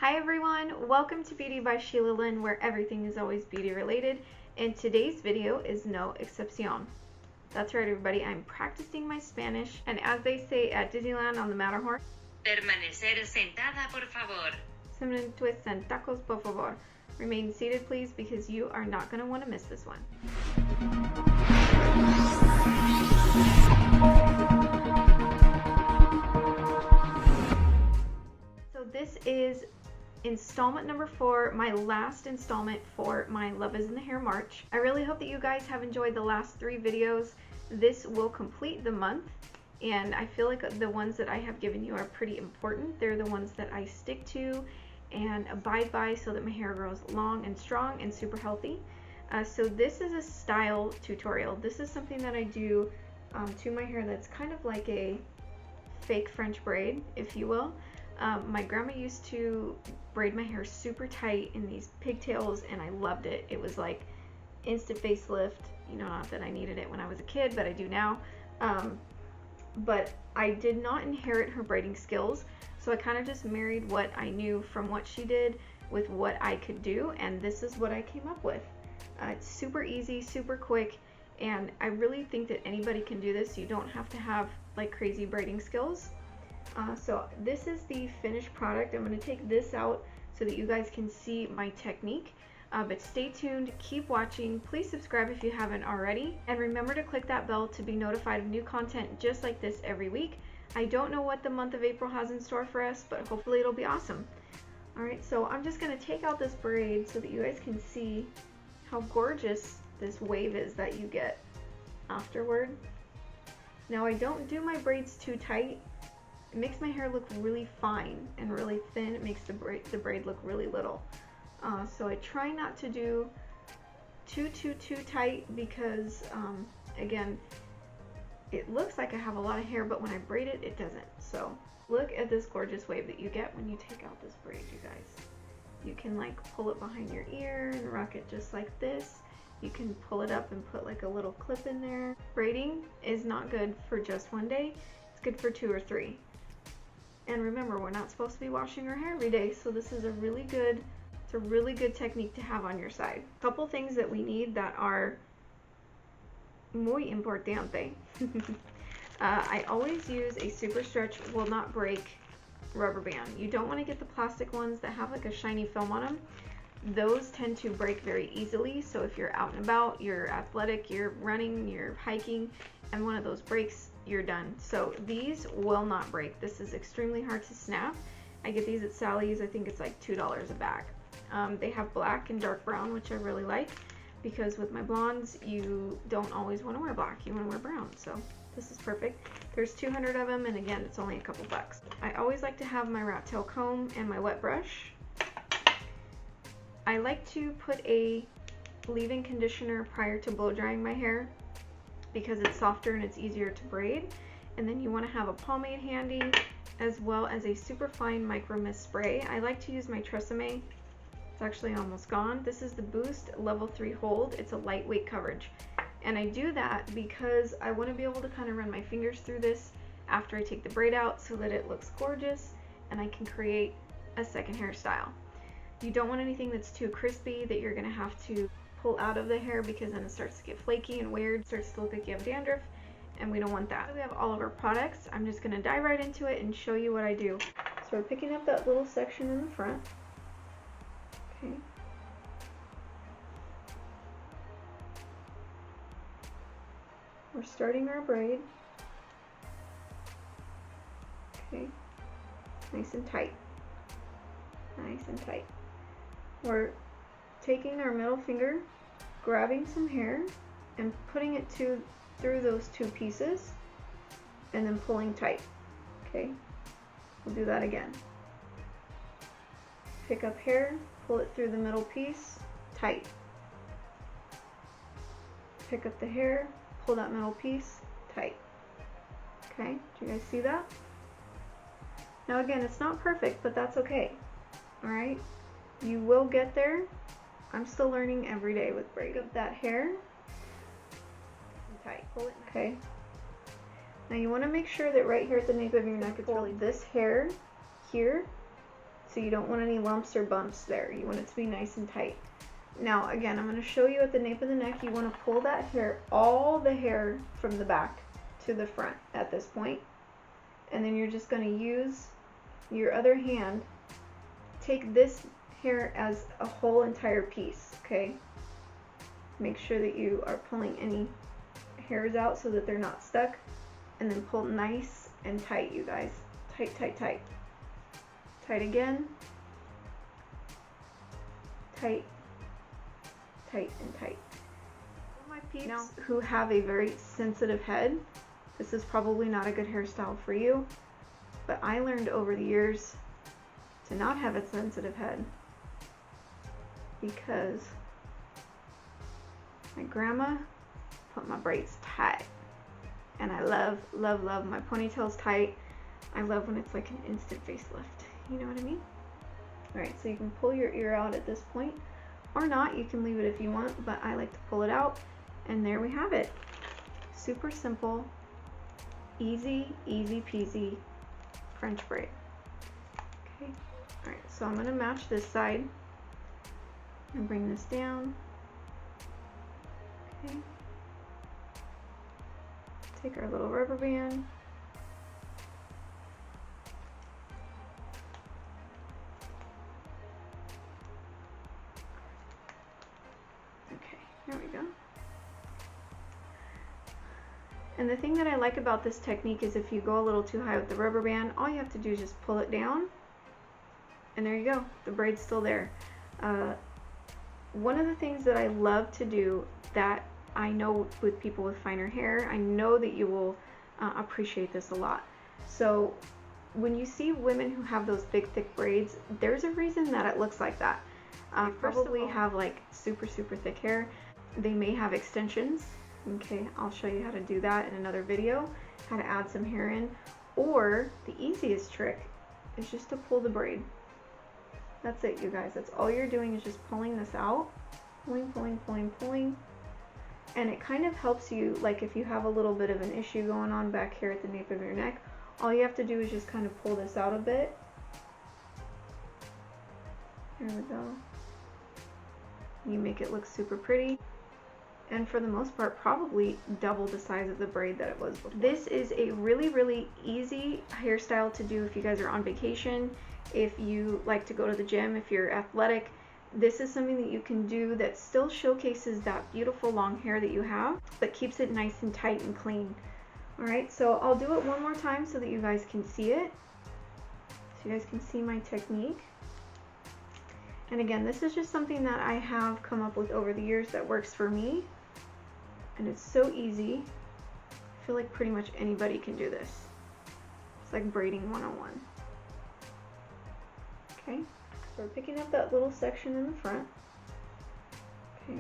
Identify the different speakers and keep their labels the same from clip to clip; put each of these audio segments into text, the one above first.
Speaker 1: Hi everyone, welcome to Beauty by Sheila Lynn, where everything is always beauty related, and today's video is no excepción. That's right everybody, I'm practicing my Spanish, and as they say at Disneyland on the Matterhorn,
Speaker 2: permanecer sentada por favor.
Speaker 1: Cinnamon twists and tacos por favor. Remain seated please, because you are not going to want to miss this one. So this is installment number 4, my last installment for my Love is in the Hair March. I really hope that you guys have enjoyed the last 3 videos. This will complete the month, and I feel like the ones that I have given you are pretty important. They're the ones that I stick to and abide by so that my hair grows long and strong and super healthy. So this is a style tutorial. This is something that I do to my hair that's kind of like a fake French braid, if you will. My grandma used to braid my hair super tight in these pigtails, and I loved it. It was like instant facelift. You know, not that I needed it when I was a kid, but I do now. But I did not inherit her braiding skills, so I kind of just married what I knew from what she did with what I could do, and this is what I came up with. It's super easy, super quick, and I really think that anybody can do this. You don't have to have like crazy braiding skills. So this is the finished product. I'm going to take this out so that you guys can see my technique. But stay tuned, keep watching, please subscribe if you haven't already, and remember to click that bell to be notified of new content just like this every week. I don't know what the month of April has in store for us, but hopefully it'll be awesome. Alright, so I'm just going to take out this braid so that you guys can see how gorgeous this wave is that you get afterward. Now I don't do my braids too tight. It makes my hair look really fine and really thin. It makes the braid look really little. So I try not to do too tight because, again, it looks like I have a lot of hair, but when I braid it, it doesn't. So look at this gorgeous wave that you get when you take out this braid, you guys. You can like pull it behind your ear and rock it just like this. You can pull it up and put like a little clip in there. Braiding is not good for just one day. It's good for 2 or 3. And remember, we're not supposed to be washing our hair every day, so this is a really good technique to have on your side. A couple things that we need that are muy importante. I always use a super stretch will not break rubber band. You don't want to get the plastic ones that have like a shiny film on them. Those tend to break very easily, so if you're out and about, you're athletic, you're running, you're hiking, and one of those breaks, you're done. So these will not break. This is extremely hard to snap. I get these at Sally's. I think it's like $2 a bag. They have black and dark brown, which I really like, because with my blondes, you don't always want to wear black. You want to wear brown, so this is perfect. There's 200 of them, and again, it's only a couple bucks. I always like to have my rat tail comb and my wet brush. I like to put a leave-in conditioner prior to blow drying my hair because it's softer and it's easier to braid. And then you want to have a pomade handy, as well as a super fine micro mist spray. I like to use my Tresemme. It's actually almost gone. This is the Boost Level 3 Hold. It's a lightweight coverage. And I do that because I want to be able to kind of run my fingers through this after I take the braid out so that it looks gorgeous and I can create a second hairstyle. You don't want anything that's too crispy that you're going to have to pull out of the hair, because then it starts to get flaky and weird, starts to look like you have dandruff, and we don't want that. So we have all of our products. I'm just going to dive right into it and show you what I do. So we're picking up that little section in the front. Okay. We're starting our braid. Okay. Nice and tight. Nice and tight. We're taking our middle finger, grabbing some hair, and putting it through those 2 pieces, and then pulling tight. Okay, we'll do that again. Pick up hair, pull it through the middle piece, tight. Pick up the hair, pull that middle piece, tight. Okay, do you guys see that? Now again, it's not perfect, but that's okay. Alright, you will get there. I'm still learning every day with braid. Up that hair and tight. Pull it. Okay. Now you want to make sure that right here at the nape of your neck, it's really this hair here So you don't want any lumps or bumps there. You want it to be nice and tight. Now again, I'm going to show you at the nape of the neck, you want to pull that hair, all the hair from the back to the front at this point. And then you're just going to use your other hand, take this hair as a whole entire piece, okay? Make sure that you are pulling any hairs out so that they're not stuck, and then pull nice and tight, you guys. Tight, tight, tight. Tight again. Tight, tight, and tight. For my peeps who have a very sensitive head, this is probably not a good hairstyle for you, but I learned over the years to not have a sensitive head because my grandma put my braids tight, and I love, love, love my ponytails tight. I love when it's like an instant facelift, you know what I mean? Alright, so you can pull your ear out at this point, or not, you can leave it if you want, but I like to pull it out, and there we have it. Super simple, easy, easy peasy French braid. Okay, alright, so I'm going to match this side and bring this down. Okay. Take our little rubber band. Okay, there we go. And the thing that I like about this technique is if you go a little too high with the rubber band, all you have to do is just pull it down, and there you go, the braid's still there. One of the things that I love to do that I know with people with finer hair, I know that you will appreciate this a lot. So when you see women who have those big thick braids, there's a reason that it looks like that. Probably have like super thick hair. They may have extensions. Okay, I'll show you how to do that in another video, how to add some hair in. Or the easiest trick is just to pull the braid. That's it, you guys. That's all you're doing is just pulling this out. Pulling, pulling, pulling, pulling. And it kind of helps you, like if you have a little bit of an issue going on back here at the nape of your neck, all you have to do is just kind of pull this out a bit. There we go. You make it look super pretty. And for the most part, probably double the size of the braid that it was before. This is a really easy hairstyle to do if you guys are on vacation, if you like to go to the gym, if you're athletic. This is something that you can do that still showcases that beautiful long hair that you have, but keeps it nice and tight and clean. Alright, so I'll do it one more time so that you guys can see it. So you guys can see my technique. And again, this is just something that I have come up with over the years that works for me. And it's so easy. I feel like pretty much anybody can do this. It's like braiding 101. Okay, so we're picking up that little section in the front. Okay.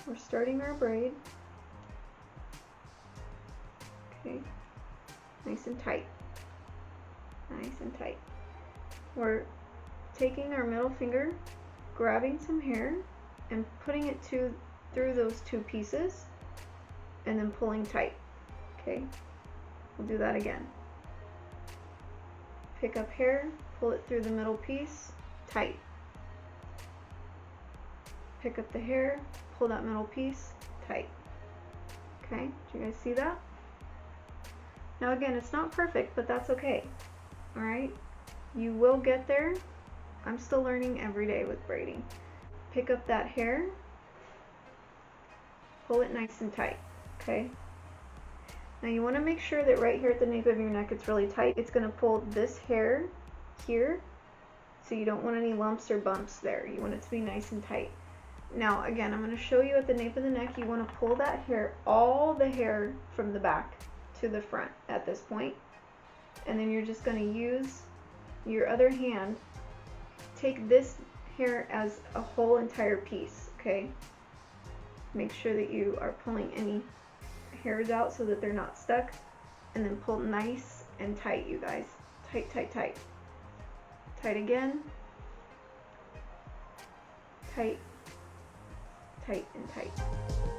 Speaker 1: We're starting our braid. Okay, nice and tight. Nice and tight. We're taking our middle finger, grabbing some hair, and putting it through those two pieces, and then pulling tight. Okay, we'll do that again. Pick up hair, pull it through the middle piece, tight. Pick up the hair, pull that middle piece, tight. Okay, do you guys see that? Now again, it's not perfect, but that's okay. Alright, you will get there. I'm still learning every day with braiding. Pick up that hair, pull it nice and tight, okay? Now you want to make sure that right here at the nape of your neck it's really tight. It's going to pull this hair here, so you don't want any lumps or bumps there. You want it to be nice and tight. Now again, I'm going to show you at the nape of the neck, you want to pull that hair, all the hair from the back to the front at this point. And then you're just going to use your other hand, take this hair as a whole entire piece, okay? Make sure that you are pulling any hairs out so that they're not stuck, and then pull nice and tight, you guys. Tight, tight, tight. Tight again. Tight, tight, and tight.